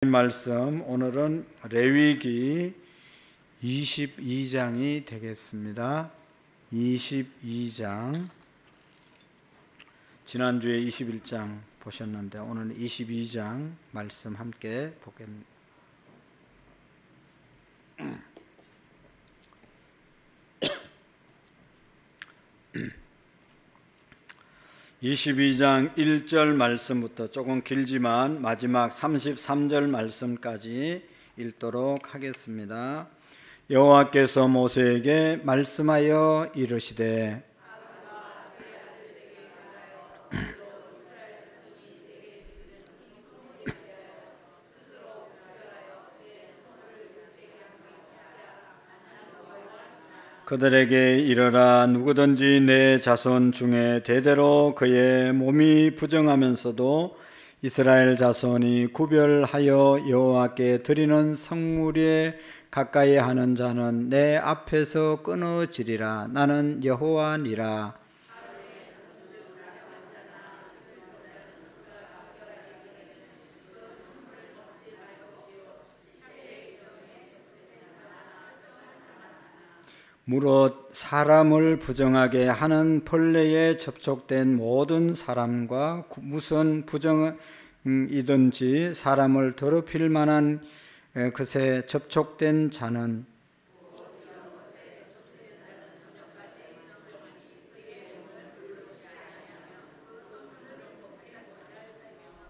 하나님 말씀, 오늘은 레위기 22장이 되겠습니다. 22장, 지난주에 21장 보셨는데 오늘은 22장 말씀 함께 보겠습니다. 22장 1절 말씀부터 조금 길지만 마지막 33절 말씀까지 읽도록 하겠습니다. 여호와께서 모세에게 말씀하여 이르시되 그들에게 이르라. 누구든지 내 자손 중에 대대로 그의 몸이 부정하면서도 이스라엘 자손이 구별하여 여호와께 드리는 성물에 가까이 하는 자는 내 앞에서 끊어지리라. 나는 여호와니라. 무릇 사람을 부정하게 하는 벌레에 접촉된 모든 사람과 무슨 부정이든지 사람을 더럽힐 만한 것에 접촉된 자는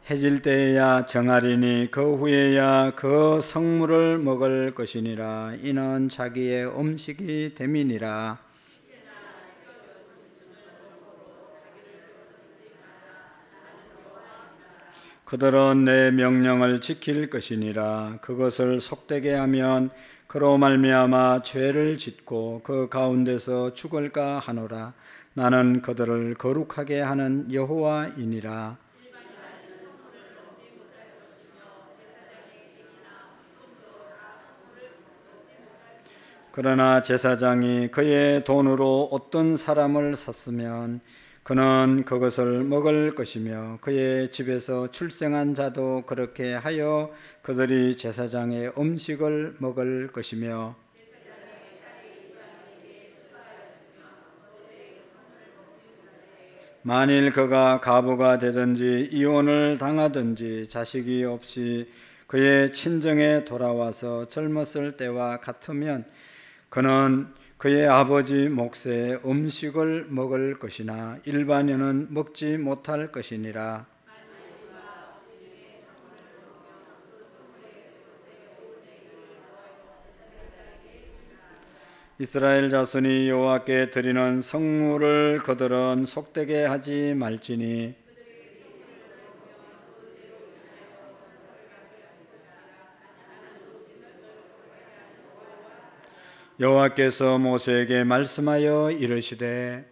해질 때에야 정하리니 그 후에야 그 성물을 먹을 것이니라. 이는 자기의 음식이 됨이니라. 그들은 내 명령을 지킬 것이니라. 그것을 속되게 하면 그로 말미암아 죄를 짓고 그 가운데서 죽을까 하노라. 나는 그들을 거룩하게 하는 여호와이니라. 그러나 제사장이 그의 돈으로 어떤 사람을 샀으면 그는 그것을 먹을 것이며 그의 집에서 출생한 자도 그렇게 하여 그들이 제사장의 음식을 먹을 것이며 만일 그가 가부가 되든지 이혼을 당하든지 자식이 없이 그의 친정에 돌아와서 젊었을 때와 같으면 그는 그의 아버지 몫의 음식을 먹을 것이나 일반인은 먹지 못할 것이니라. 이스라엘 자손이 여호와께 드리는 성물을 그들은 속되게 하지 말지니 여호와께서 모세에게 말씀하여 이르시되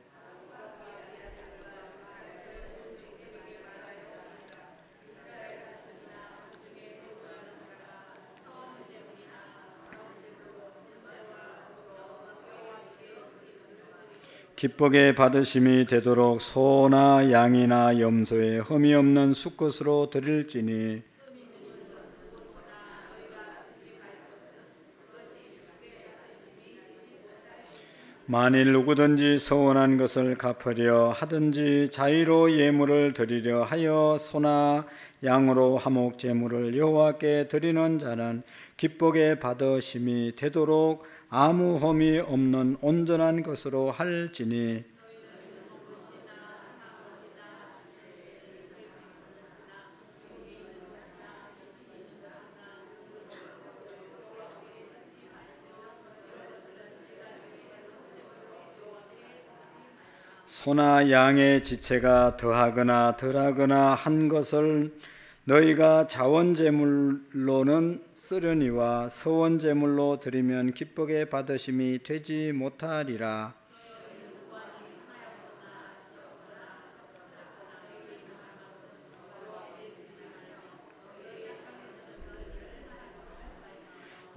기쁘게 받으심이 되도록 소나 양이나 염소에 흠이 없는 수컷으로 드릴지니 만일 누구든지 서원한 것을 갚으려 하든지 자의로 예물을 드리려 하여 소나 양으로 화목 제물을 여호와께 드리는 자는 기쁘게 받으심이 되도록 아무 흠이 없는 온전한 것으로 할지니 소나 양의 지체가 더하거나 덜하거나 한 것을 너희가 자원제물로는 쓰려니와 서원제물로 드리면 기쁘게 받으심이 되지 못하리라.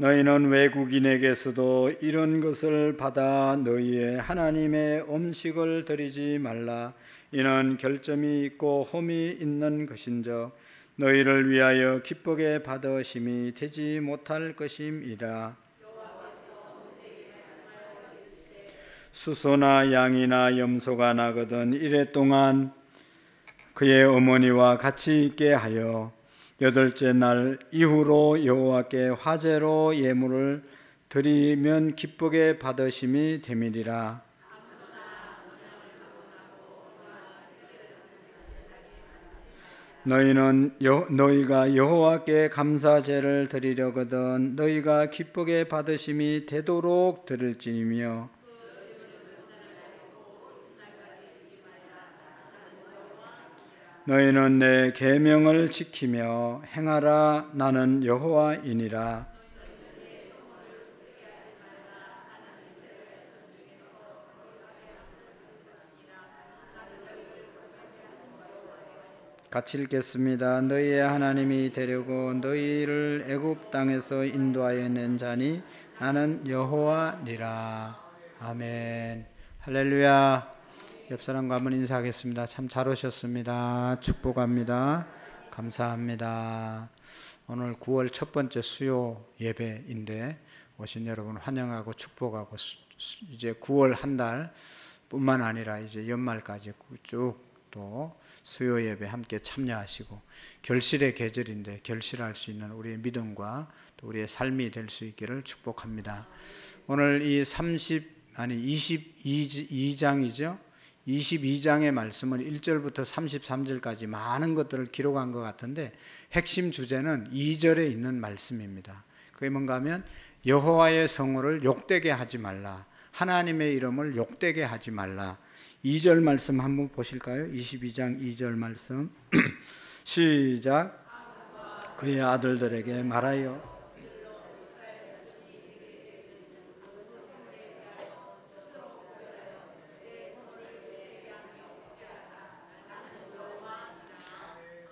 너희는 외국인에게서도 이런 것을 받아 너희의 하나님의 음식을 드리지 말라. 이는 결점이 있고 흠이 있는 것인즉 너희를 위하여 기쁘게 받으심이 되지 못할 것임이라. 수소나 양이나 염소가 나거든 이래 동안 그의 어머니와 같이 있게 하여 8째 날 이후로 여호와께 화제로 예물을 드리면 기쁘게 받으심이 됨이리라. 너희가 여호와께 감사제를 드리려거든 너희가 기쁘게 받으심이 되도록 드릴지니며 너희는 내 계명을 지키며 행하라. 나는 여호와이니라. 같이 읽겠습니다. 너희의 하나님이 되려고 너희를 애굽 땅에서 인도하여 낸 자니 나는 여호와니라. 아멘. 할렐루야. 옆 사람과 한번 인사하겠습니다. 참 잘 오셨습니다. 축복합니다. 감사합니다. 오늘 9월 첫 번째 수요 예배인데 오신 여러분 환영하고 축복하고 이제 9월 한 달뿐만 아니라 이제 연말까지 쭉 또 수요 예배 함께 참여하시고 결실의 계절인데 결실할 수 있는 우리의 믿음과 또 우리의 삶이 될 수 있기를 축복합니다. 오늘 이 22장이죠. 22장의 말씀은 1절부터 33절까지 많은 것들을 기록한 것 같은데 핵심 주제는 2절에 있는 말씀입니다. 그게 뭔가 하면 여호와의 성호를 욕되게 하지 말라. 하나님의 이름을 욕되게 하지 말라. 2절 말씀 한번 보실까요? 22장 2절 말씀 시작. 그의 아들들에게 말하여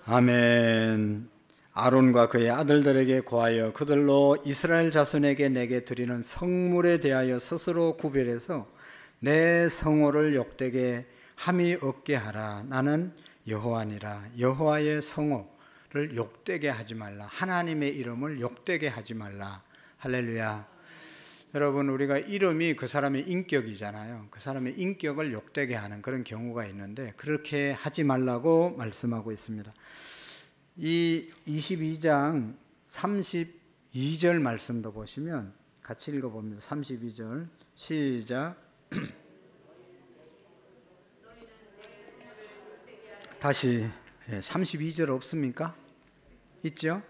아멘. 아론과 그의 아들들에게 고하여 그들로 이스라엘 자손에게 내게 드리는 성물에 대하여 스스로 구별해서 내 성호를 욕되게 함이 없게 하라. 나는 여호와니라. 여호와의 성호를 욕되게 하지 말라. 하나님의 이름을 욕되게 하지 말라. 할렐루야. 여러분, 우리가 이름이 그 사람의 인격이잖아요. 그 사람의 인격을 욕되게 하는 그런 경우가 있는데 그렇게 하지 말라고 말씀하고 있습니다. 이 22장 32절 말씀도 보시면 같이 읽어봅니다. 32절 시작. 다시 32절 없습니까? 있죠?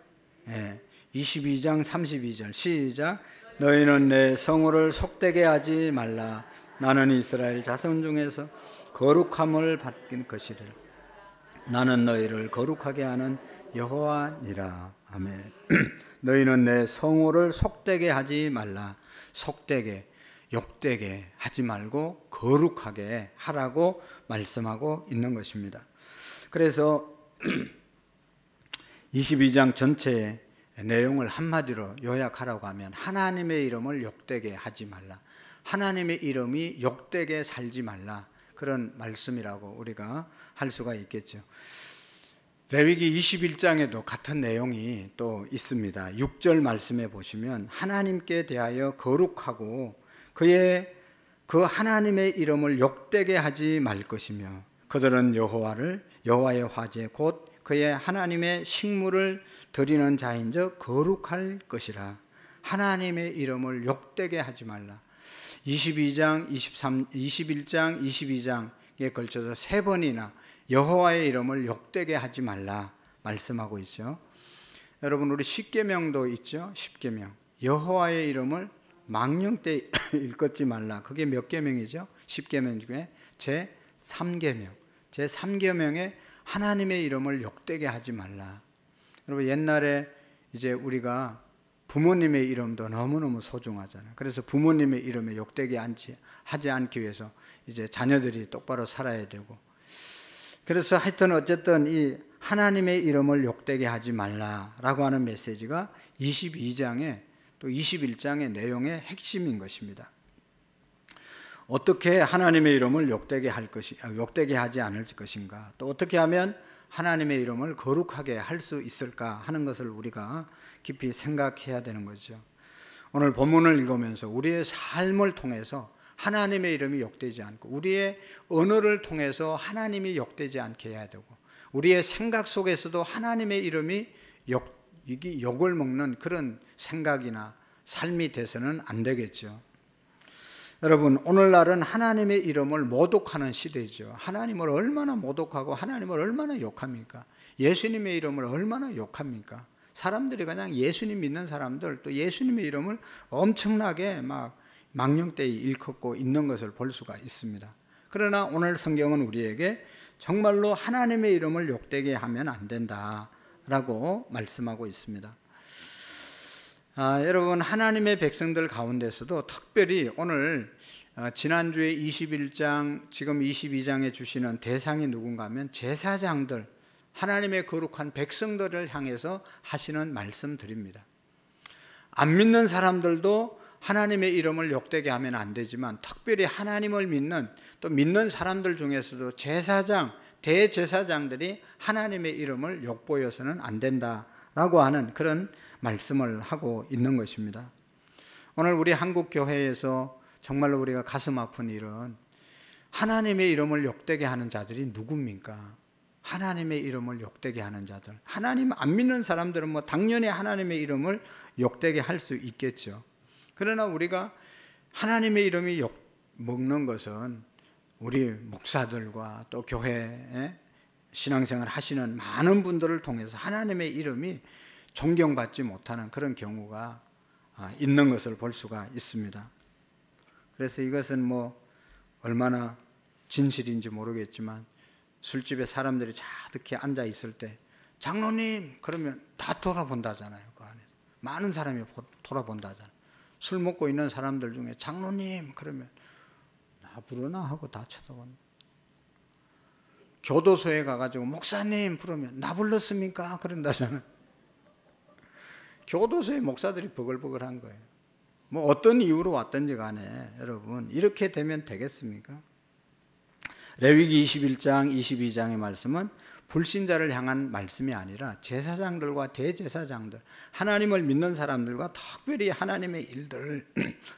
22장 32절 시작. 너희는 내 성호를 속되게 하지 말라. 나는 이스라엘 자손 중에서 거룩함을 받긴 것이라. 나는 너희를 거룩하게 하는 여호와니라. 아멘. 너희는 내 성호를 속되게 하지 말라. 속되게, 욕되게 하지 말고 거룩하게 하라고 말씀하고 있는 것입니다. 그래서 22장 전체의 내용을 한마디로 요약하라고 하면 하나님의 이름을 욕되게 하지 말라. 하나님의 이름이 욕되게 살지 말라. 그런 말씀이라고 우리가 할 수가 있겠죠. 레위기 21장에도 같은 내용이 또 있습니다. 6절 말씀에 보시면 하나님께 대하여 거룩하고 그 하나님의 이름을 욕되게 하지 말 것이며 그들은 여호와의 화제 곧 그의 하나님의 식물을 드리는 자인즉 거룩할 것이라. 하나님의 이름을 욕되게 하지 말라. 21장 22장에 걸쳐서 3번이나 여호와의 이름을 욕되게 하지 말라 말씀하고 있죠. 여러분, 우리 십계명도 있죠. 십계명. 여호와의 이름을 망령 때 일컫지 말라. 그게 몇 계명이죠? 십계명 중에 제3계명. 제3계명에 하나님의 이름을 욕되게 하지 말라. 여러분, 옛날에 이제 우리가 부모님의 이름도 너무너무 소중하잖아요. 그래서 부모님의 이름에 욕되게 하지 않기 위해서 이제 자녀들이 똑바로 살아야 되고, 그래서 하여튼 어쨌든 이 하나님의 이름을 욕되게 하지 말라라고 하는 메시지가 22장에 또 21장의 내용의 핵심인 것입니다. 어떻게 하나님의 이름을 욕되게 하지 않을 것인가, 또 어떻게 하면 하나님의 이름을 거룩하게 할 수 있을까 하는 것을 우리가 깊이 생각해야 되는 거죠. 오늘 본문을 읽으면서 우리의 삶을 통해서 하나님의 이름이 욕되지 않고, 우리의 언어를 통해서 하나님이 욕되지 않게 해야 되고, 우리의 생각 속에서도 하나님의 이름이 욕을 먹는 그런 생각이나 삶이 돼서는 안 되겠죠. 여러분, 오늘날은 하나님의 이름을 모독하는 시대죠. 하나님을 얼마나 모독하고 하나님을 얼마나 욕합니까? 예수님의 이름을 얼마나 욕합니까? 사람들이 그냥 예수님 믿는 사람들, 또 예수님의 이름을 엄청나게 막 망령되이 일컫고 있는 것을 볼 수가 있습니다. 그러나 오늘 성경은 우리에게 정말로 하나님의 이름을 욕되게 하면 안 된다라고 말씀하고 있습니다. 여러분, 하나님의 백성들 가운데서도 특별히 오늘 지난주에 21장, 지금 22장에 주시는 대상이 누군가 하면 제사장들, 하나님의 거룩한 백성들을 향해서 하시는 말씀들입니다. 안 믿는 사람들도 하나님의 이름을 욕되게 하면 안 되지만, 특별히 하나님을 믿는, 또 믿는 사람들 중에서도 제사장, 대제사장들이 하나님의 이름을 욕보여서는 안 된다라고 하는 그런 말씀을 하고 있는 것입니다. 오늘 우리 한국 교회에서 정말로 우리가 가슴 아픈 일은 하나님의 이름을 욕되게 하는 자들이 누굽니까? 하나님의 이름을 욕되게 하는 자들, 하나님 안 믿는 사람들은 뭐 당연히 하나님의 이름을 욕되게 할 수 있겠죠. 그러나 우리가 하나님의 이름이 욕 먹는 것은 우리 목사들과 또 교회에 신앙생활 하시는 많은 분들을 통해서 하나님의 이름이 존경받지 못하는 그런 경우가 있는 것을 볼 수가 있습니다. 그래서 이것은 뭐 얼마나 진실인지 모르겠지만, 술집에 사람들이 자득히 앉아 있을 때 장로님 그러면 다 돌아본다잖아요. 그 안에 많은 사람이 돌아본다잖아요. 술 먹고 있는 사람들 중에 장로님 그러면 나 부르나 하고 다 쳐다본다. 교도소에 가가지고 목사님 부르면 나 불렀습니까? 그런다잖아요. 교도소에 목사들이 버글버글한 거예요. 뭐 어떤 이유로 왔든지 간에 여러분, 이렇게 되면 되겠습니까? 레위기 21장 22장의 말씀은 불신자를 향한 말씀이 아니라 제사장들과 대제사장들, 하나님을 믿는 사람들과 특별히 하나님의 일들을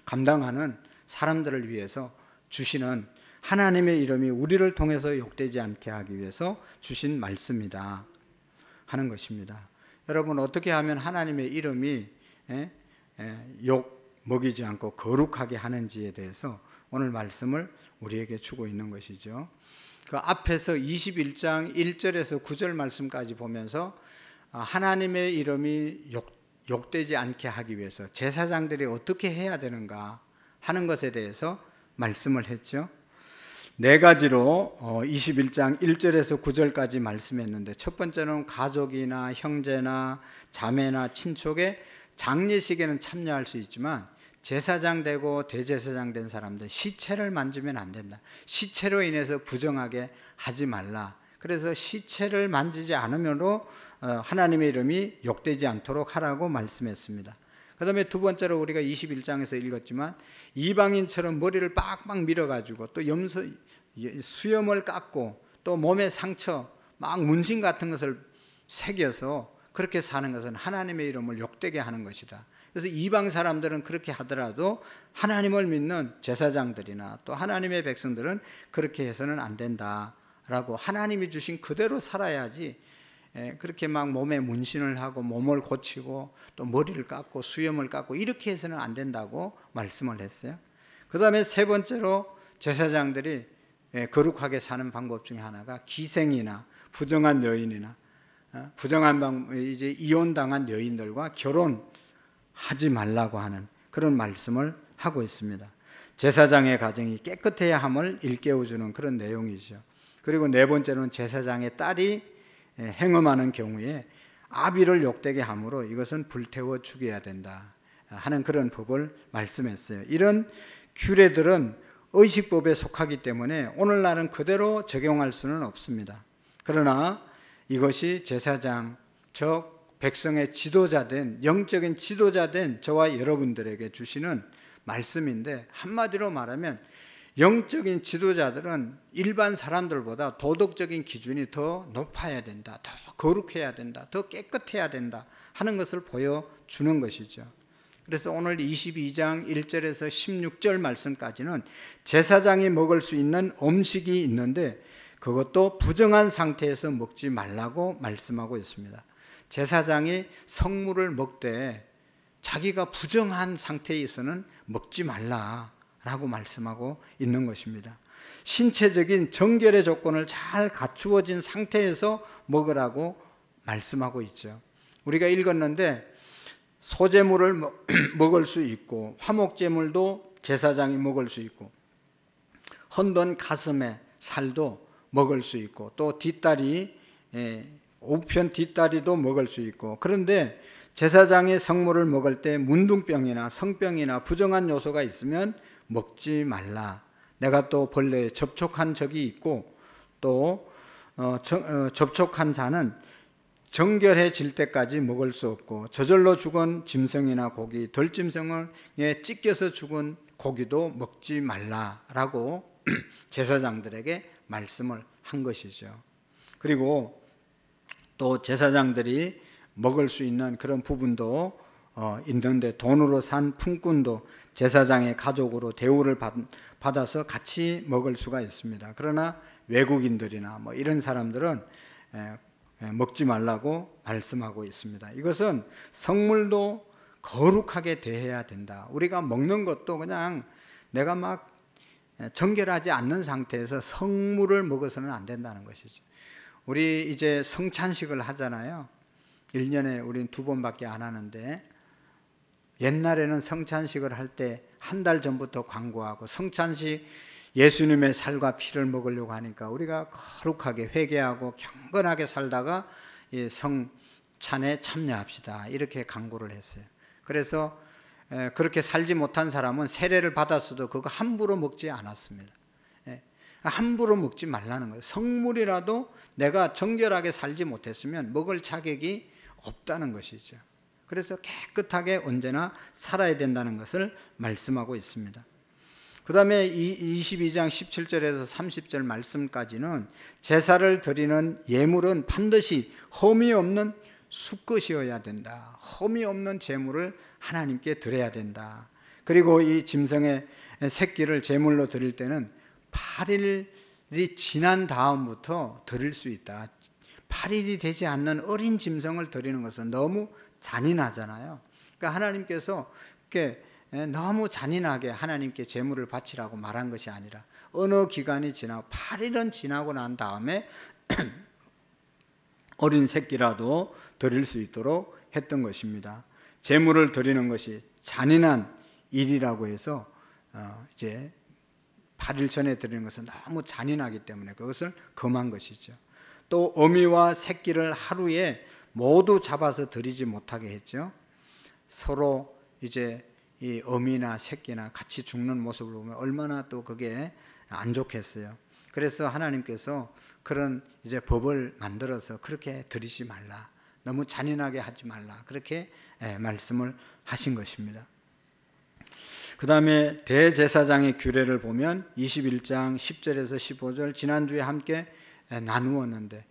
감당하는 사람들을 위해서 주시는, 하나님의 이름이 우리를 통해서 욕되지 않게 하기 위해서 주신 말씀이다 하는 것입니다. 여러분, 어떻게 하면 하나님의 이름이 욕 먹이지 않고 거룩하게 하는지에 대해서 오늘 말씀을 우리에게 주고 있는 것이죠. 그 앞에서 21장 1절에서 9절 말씀까지 보면서 하나님의 이름이 욕되지 않게 하기 위해서 제사장들이 어떻게 해야 되는가 하는 것에 대해서 말씀을 했죠. 네 가지로 21장 1절에서 9절까지 말씀했는데, 첫 번째는 가족이나 형제나 자매나 친족의 장례식에는 참여할 수 있지만 제사장 되고 대제사장 된 사람들 시체를 만지면 안 된다. 시체로 인해서 부정하게 하지 말라. 그래서 시체를 만지지 않으므로 하나님의 이름이 욕되지 않도록 하라고 말씀했습니다. 그 다음에 두 번째로 우리가 21장에서 읽었지만 이방인처럼 머리를 빡빡 밀어가지고 또 수염을 깎고 또 몸에 상처 막 문신 같은 것을 새겨서 그렇게 사는 것은 하나님의 이름을 욕되게 하는 것이다. 그래서 이방 사람들은 그렇게 하더라도 하나님을 믿는 제사장들이나 또 하나님의 백성들은 그렇게 해서는 안 된다라고, 하나님이 주신 그대로 살아야지 그렇게 막 몸에 문신을 하고 몸을 고치고 또 머리를 깎고 수염을 깎고 이렇게 해서는 안 된다고 말씀을 했어요. 그 다음에 세 번째로 제사장들이 거룩하게 사는 방법 중에 하나가 기생이나 부정한 여인이나 이제 이혼당한 여인들과 결혼하지 말라고 하는 그런 말씀을 하고 있습니다. 제사장의 가정이 깨끗해야 함을 일깨워주는 그런 내용이죠. 그리고 네 번째로는 제사장의 딸이 행음하는 경우에 아비를 욕되게 함으로 이것은 불태워 죽여야 된다 하는 그런 법을 말씀했어요. 이런 규례들은 의식법에 속하기 때문에 오늘날은 그대로 적용할 수는 없습니다. 그러나 이것이 제사장, 즉 백성의 지도자된, 영적인 지도자된 저와 여러분들에게 주시는 말씀인데, 한마디로 말하면 영적인 지도자들은 일반 사람들보다 도덕적인 기준이 더 높아야 된다, 더 거룩해야 된다, 더 깨끗해야 된다 하는 것을 보여주는 것이죠. 그래서 오늘 22장 1절에서 16절 말씀까지는 제사장이 먹을 수 있는 음식이 있는데 그것도 부정한 상태에서 먹지 말라고 말씀하고 있습니다. 제사장이 성물을 먹되 자기가 부정한 상태에서는 먹지 말라라고 말씀하고 있는 것입니다. 신체적인 정결의 조건을 잘 갖추어진 상태에서 먹으라고 말씀하고 있죠. 우리가 읽었는데 소제물을 먹을 수 있고 화목제물도 제사장이 먹을 수 있고 헌돈 가슴의 살도 먹을 수 있고 또 뒷다리, 우편 뒷다리도 먹을 수 있고, 그런데 제사장이 성물을 먹을 때 문둥병이나 성병이나 부정한 요소가 있으면 먹지 말라. 내가 또 본래 접촉한 적이 있고 또 접촉한 자는 정결해질 때까지 먹을 수 없고 저절로 죽은 짐승이나 고기, 덜짐승에 찢겨서 죽은 고기도 먹지 말라라고 제사장들에게 말씀을 한 것이죠. 그리고 또 제사장들이 먹을 수 있는 그런 부분도 있는데 돈으로 산 품꾼도 제사장의 가족으로 대우를 받아서 같이 먹을 수가 있습니다. 그러나 외국인들이나 뭐 이런 사람들은 먹지 말라고 말씀하고 있습니다. 이것은 성물도 거룩하게 대해야 된다. 우리가 먹는 것도 그냥 내가 막 정결하지 않는 상태에서 성물을 먹어서는 안 된다는 것이죠. 우리 이제 성찬식을 하잖아요. 1년에 우리는 2번밖에 안 하는데 옛날에는 성찬식을 할 때 한 달 전부터 광고하고 성찬식 예수님의 살과 피를 먹으려고 하니까 우리가 거룩하게 회개하고 경건하게 살다가 성찬에 참여합시다 이렇게 광고를 했어요. 그래서 그렇게 살지 못한 사람은 세례를 받았어도 그거 함부로 먹지 않았습니다. 함부로 먹지 말라는 거예요. 성물이라도 내가 정결하게 살지 못했으면 먹을 자격이 없다는 것이죠. 그래서 깨끗하게 언제나 살아야 된다는 것을 말씀하고 있습니다. 그 다음에 22장 17절에서 30절 말씀까지는 제사를 드리는 예물은 반드시 흠이 없는 수컷이어야 된다. 흠이 없는 제물을 하나님께 드려야 된다. 그리고 이 짐승의 새끼를 제물로 드릴 때는 8일이 지난 다음부터 드릴 수 있다. 8일이 되지 않는 어린 짐승을 드리는 것은 너무 잔인하잖아요. 그러니까 하나님께서 이렇게 너무 잔인하게 하나님께 제물을 바치라고 말한 것이 아니라 어느 기간이 지나고 8일은 지나고 난 다음에 어린 새끼라도 드릴 수 있도록 했던 것입니다. 제물을 드리는 것이 잔인한 일이라고 해서 이제 8일 전에 드리는 것은 너무 잔인하기 때문에 그것을 금한 것이죠. 또 어미와 새끼를 하루에 모두 잡아서 드리지 못하게 했죠. 서로 이제 이 어미나 새끼나 같이 죽는 모습을 보면 얼마나 또 그게 안 좋겠어요. 그래서 하나님께서 그런 이제 법을 만들어서 그렇게 드리지 말라, 너무 잔인하게 하지 말라, 그렇게 말씀을 하신 것입니다. 그 다음에 대제사장의 규례를 보면 21장 10절에서 15절 지난주에 함께 나누었는데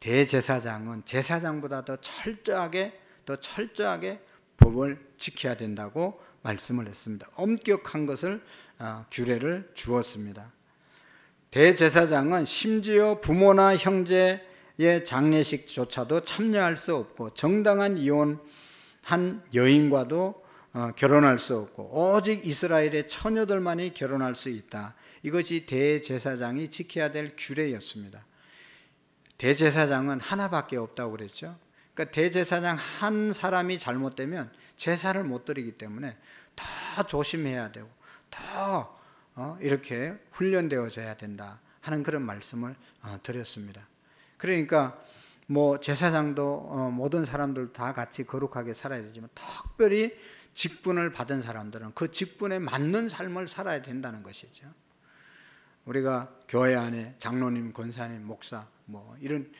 대제사장은 제사장보다 더 철저하게 법을 지켜야 된다고 말씀을 했습니다. 엄격한 것을 규례를 주었습니다. 대제사장은 심지어 부모나 형제의 장례식조차도 참여할 수 없고 정당한 이혼한 여인과도 결혼할 수 없고 오직 이스라엘의 처녀들만이 결혼할 수 있다. 이것이 대제사장이 지켜야 될 규례였습니다. 대제사장은 하나밖에 없다고 그랬죠. 그러니까 대제사장 한 사람이 잘못되면 제사를 못 드리기 때문에 더 조심해야 되고 더 이렇게 훈련되어져야 된다 하는 그런 말씀을 드렸습니다. 그러니까 뭐 제사장도 모든 사람들 다 같이 거룩하게 살아야 되지만 특별히 직분을 받은 사람들은 그 직분에 맞는 삶을 살아야 된다는 것이죠. 우리가 교회 안에 장로님, 권사님, 목사 뭐 이런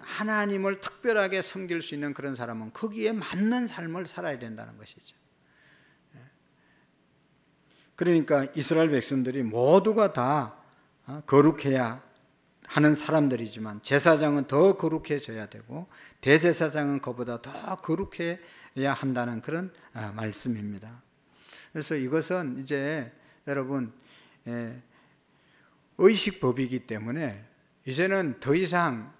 하나님을 특별하게 섬길 수 있는 그런 사람은 거기에 맞는 삶을 살아야 된다는 것이죠. 그러니까 이스라엘 백성들이 모두가 다 거룩해야 하는 사람들이지만 제사장은 더 거룩해져야 되고 대제사장은 그보다 더 거룩해야 한다는 그런 말씀입니다. 그래서 이것은 이제 여러분 의식법이기 때문에 이제는 더 이상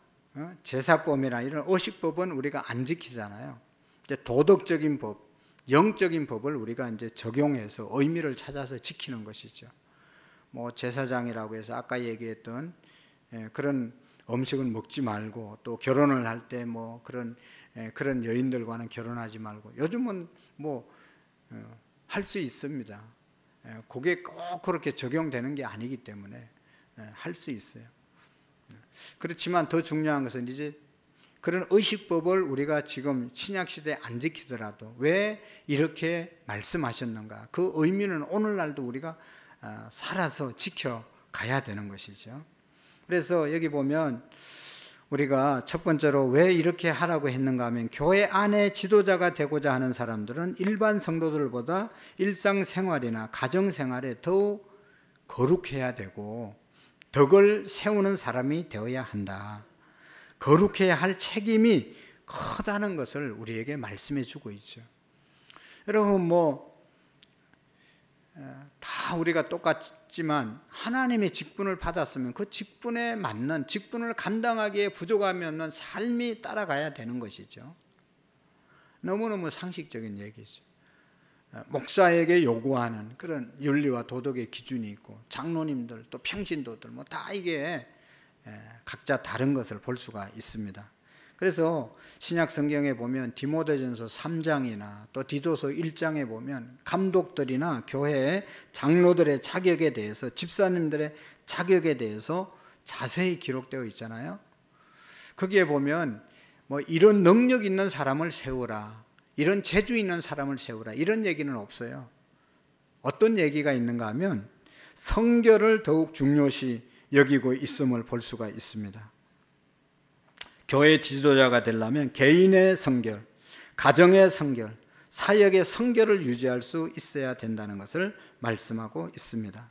제사법이나 이런 의식법은 우리가 안 지키잖아요. 이제 도덕적인 법, 영적인 법을 우리가 이제 적용해서 의미를 찾아서 지키는 것이죠. 뭐 제사장이라고 해서 아까 얘기했던 그런 음식은 먹지 말고, 또 결혼을 할 때 뭐 그런 여인들과는 결혼하지 말고, 요즘은 뭐 할 수 있습니다. 그게 꼭 그렇게 적용되는 게 아니기 때문에 할 수 있어요. 그렇지만 더 중요한 것은 이제 그런 의식법을 우리가 지금 신약 시대에 안 지키더라도 왜 이렇게 말씀하셨는가, 그 의미는 오늘날도 우리가 살아서 지켜가야 되는 것이죠. 그래서 여기 보면 우리가 첫 번째로 왜 이렇게 하라고 했는가 하면, 교회 안에 지도자가 되고자 하는 사람들은 일반 성도들보다 일상생활이나 가정생활에 더욱 거룩해야 되고 덕을 세우는 사람이 되어야 한다. 거룩해야 할 책임이 크다는 것을 우리에게 말씀해 주고 있죠. 여러분 다 우리가 똑같지만 하나님의 직분을 받았으면 그 직분에 맞는, 직분을 감당하기에 부족함이 없는 삶이 따라가야 되는 것이죠. 너무너무 상식적인 얘기죠. 목사에게 요구하는 그런 윤리와 도덕의 기준이 있고, 장로님들 또 평신도들 뭐 다 이게 각자 다른 것을 볼 수가 있습니다. 그래서 신약 성경에 보면 디모데전서 3장이나 또 디도서 1장에 보면 감독들이나 교회의 장로들의 자격에 대해서, 집사님들의 자격에 대해서 자세히 기록되어 있잖아요. 거기에 보면 뭐 이런 능력 있는 사람을 세우라, 이런 재주 있는 사람을 세우라, 이런 얘기는 없어요. 어떤 얘기가 있는가 하면 성결을 더욱 중요시 여기고 있음을 볼 수가 있습니다. 교회 지도자가 되려면 개인의 성결, 가정의 성결, 사역의 성결을 유지할 수 있어야 된다는 것을 말씀하고 있습니다.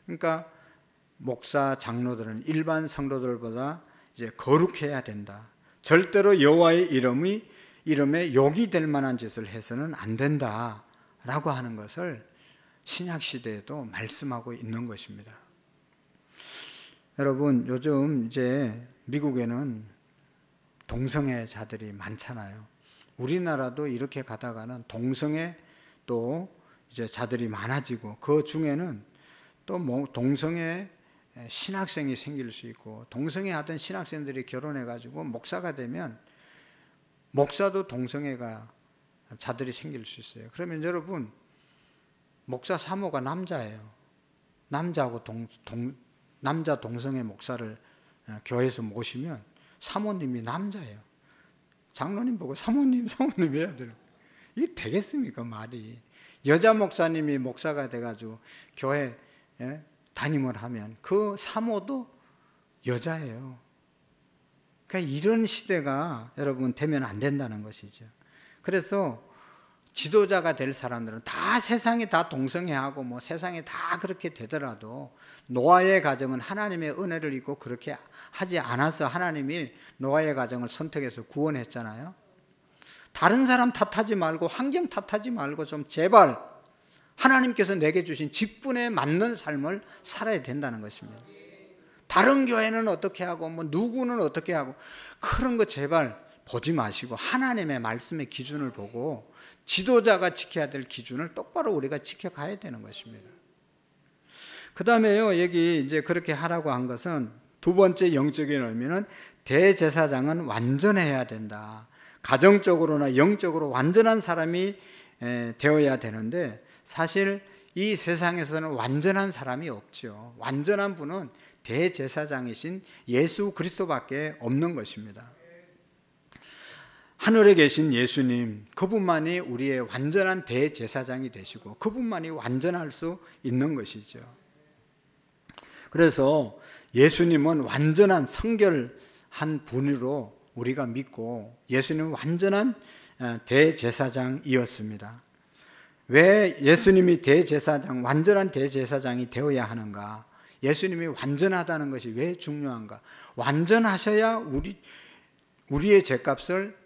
그러니까 목사, 장로들은 일반 성도들보다 이제 거룩해야 된다. 절대로 여호와의 이름에 욕이 될 만한 짓을 해서는 안 된다라고 하는 것을 신약 시대에도 말씀하고 있는 것입니다. 여러분, 요즘 이제 미국에는 동성애자들이 많잖아요. 우리나라도 이렇게 가다가는 동성애 또 이제 자들이 많아지고, 그 중에는 또 동성애 신학생이 생길 수 있고, 동성애 하던 신학생들이 결혼해가지고 목사가 되면 목사도 동성애가 자들이 생길 수 있어요. 그러면 여러분, 목사 사모가 남자예요. 남자하고 남자 동성애 목사를 교회에서 모시면 사모님이 남자예요. 장로님 보고 사모님 해야 돼요. 이게 되겠습니까, 말이? 여자 목사님이 목사가 돼가지고 교회 담임을 하면 그 사모도 여자예요. 그러니까 이런 시대가 여러분 되면 안 된다는 것이죠. 그래서 지도자가 될 사람들은 다 세상이 다 동성애하고 뭐 세상에 다 그렇게 되더라도, 노아의 가정은 하나님의 은혜를 입고 그렇게 하지 않아서 하나님이 노아의 가정을 선택해서 구원했잖아요. 다른 사람 탓하지 말고, 환경 탓하지 말고 좀 제발 하나님께서 내게 주신 직분에 맞는 삶을 살아야 된다는 것입니다. 다른 교회는 어떻게 하고 뭐 누구는 어떻게 하고 그런 거 제발 보지 마시고 하나님의 말씀의 기준을 보고 지도자가 지켜야 될 기준을 똑바로 우리가 지켜가야 되는 것입니다. 그 다음에요, 여기 이제 그렇게 하라고 한 것은 두 번째 영적인 의미는 대제사장은 완전해야 된다. 가정적으로나 영적으로 완전한 사람이 되어야 되는데, 사실 이 세상에서는 완전한 사람이 없죠. 완전한 분은 대제사장이신 예수 그리스도밖에 없는 것입니다. 하늘에 계신 예수님, 그분만이 우리의 완전한 대제사장이 되시고 그분만이 완전할 수 있는 것이죠. 그래서 예수님은 완전한 성결한 분으로 우리가 믿고, 예수님은 완전한 대제사장이었습니다. 왜 예수님이 대제사장, 완전한 대제사장이 되어야 하는가? 예수님이 완전하다는 것이 왜 중요한가? 완전하셔야 우리의 죄값을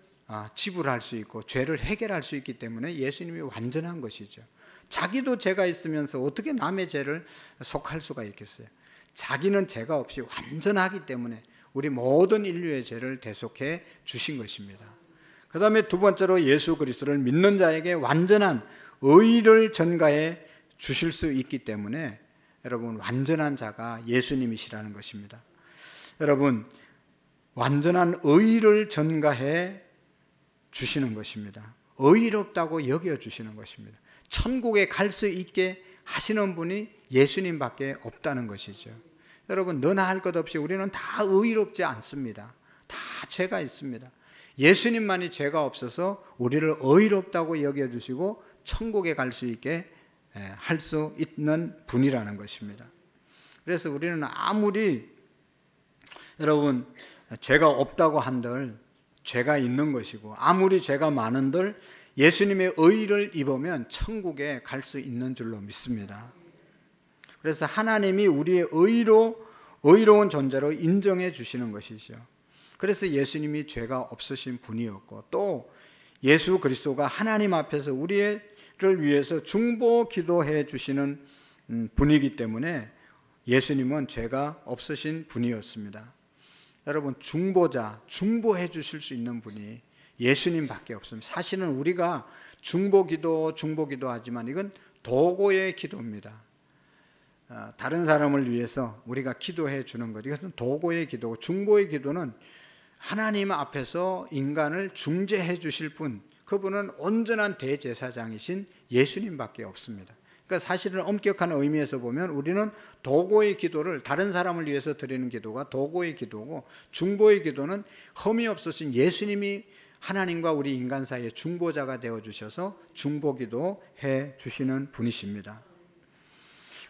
지불할 수 있고 죄를 해결할 수 있기 때문에 예수님이 완전한 것이죠. 자기도 죄가 있으면서 어떻게 남의 죄를 속할 수가 있겠어요? 자기는 죄가 없이 완전하기 때문에 우리 모든 인류의 죄를 대속해 주신 것입니다. 그 다음에 두 번째로 예수 그리스도를 믿는 자에게 완전한 의를 전가해 주실 수 있기 때문에 여러분, 완전한 자가 예수님이시라는 것입니다. 여러분, 완전한 의를 전가해 주시는 것입니다. 의롭다고 여겨주시는 것입니다. 천국에 갈 수 있게 하시는 분이 예수님밖에 없다는 것이죠. 여러분, 너나 할 것 없이 우리는 다 의롭지 않습니다. 다 죄가 있습니다. 예수님만이 죄가 없어서 우리를 의롭다고 여겨주시고 천국에 갈 수 있게 할 수 있는 분이라는 것입니다. 그래서 우리는 아무리 여러분 죄가 없다고 한들 죄가 있는 것이고, 아무리 죄가 많은들 예수님의 의를 입으면 천국에 갈 수 있는 줄로 믿습니다. 그래서 하나님이 우리의 의로운 존재로 인정해 주시는 것이죠. 그래서 예수님이 죄가 없으신 분이었고, 또 예수 그리스도가 하나님 앞에서 우리를 위해서 중보 기도해 주시는 분이기 때문에 예수님은 죄가 없으신 분이었습니다. 여러분, 중보해 주실 수 있는 분이 예수님밖에 없습니다. 사실은 우리가 중보기도 하지만 이건 도구의 기도입니다. 다른 사람을 위해서 우리가 기도해 주는 것, 이것은 도구의 기도고, 중보의 기도는 하나님 앞에서 인간을 중재해 주실 분, 그분은 온전한 대제사장이신 예수님밖에 없습니다. 그러니까 사실은 엄격한 의미에서 보면 우리는 도구의 기도를, 다른 사람을 위해서 드리는 기도가 도구의 기도고, 중보의 기도는 흠이 없으신 예수님이 하나님과 우리 인간 사이의 중보자가 되어주셔서 중보기도 해 주시는 분이십니다.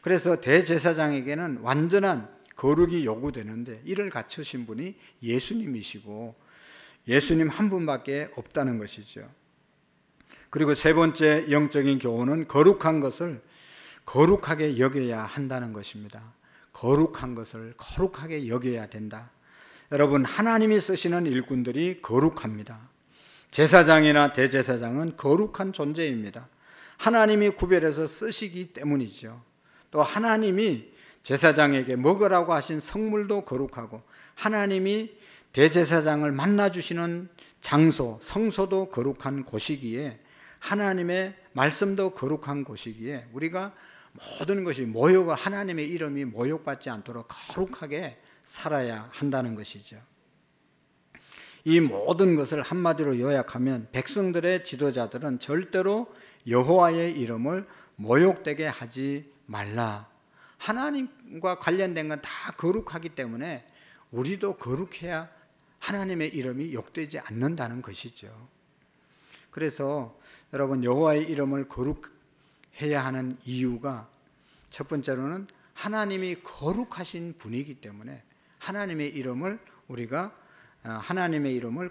그래서 대제사장에게는 완전한 거룩이 요구되는데 이를 갖추신 분이 예수님이시고 예수님 한 분밖에 없다는 것이죠. 그리고 세 번째 영적인 교훈은 거룩한 것을 거룩하게 여겨야 한다는 것입니다. 거룩한 것을 거룩하게 여겨야 된다. 여러분, 하나님이 쓰시는 일꾼들이 거룩합니다. 제사장이나 대제사장은 거룩한 존재입니다. 하나님이 구별해서 쓰시기 때문이죠. 또 하나님이 제사장에게 먹으라고 하신 성물도 거룩하고, 하나님이 대제사장을 만나주시는 장소, 성소도 거룩한 곳이기에, 하나님의 말씀도 거룩한 곳이기에 우리가 모든 것이 하나님의 이름이 모욕받지 않도록 거룩하게 살아야 한다는 것이죠. 이 모든 것을 한마디로 요약하면 백성들의 지도자들은 절대로 여호와의 이름을 모욕되게 하지 말라. 하나님과 관련된 건 다 거룩하기 때문에 우리도 거룩해야 하나님의 이름이 욕되지 않는다는 것이죠. 그래서 여러분, 여호와의 이름을 거룩해야 하는 이유가 첫 번째로는 하나님이 거룩하신 분이기 때문에 하나님의 이름을